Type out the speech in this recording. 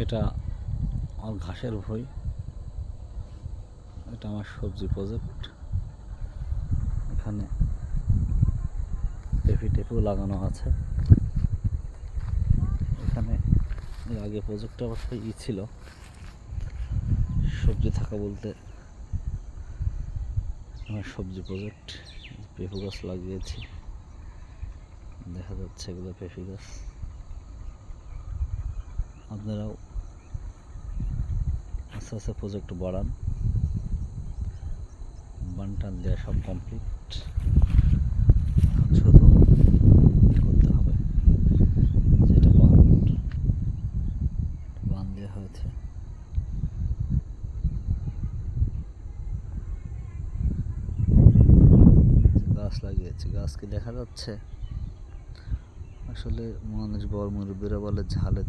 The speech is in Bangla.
এটা আমার ঘাসের ভুঁই, এটা আমার সবজি প্রজেক্ট। এখানে পেঁপে টেপেও লাগানো আছে। এখানে এর আগে প্রজেক্টটা অবশ্য ছিল, সবজি থাকা বলতে আমার সবজি প্রজেক্ট। পেঁপে গাছ লাগিয়েছি, দেখা যাচ্ছে এগুলো পেঁপে গাছ। আপনারাও আস্তে আস্তে প্রজেক্ট বাড়ান। বানটান দেওয়া সব কমপ্লিট, শুধু করতে হবে যেটা বান দেওয়া হয়েছে। গাছ লাগিয়েছি, গাছ কি দেখা যাচ্ছে? আসলে মানুষ বড় মুরব্বীরা বলে ঝালের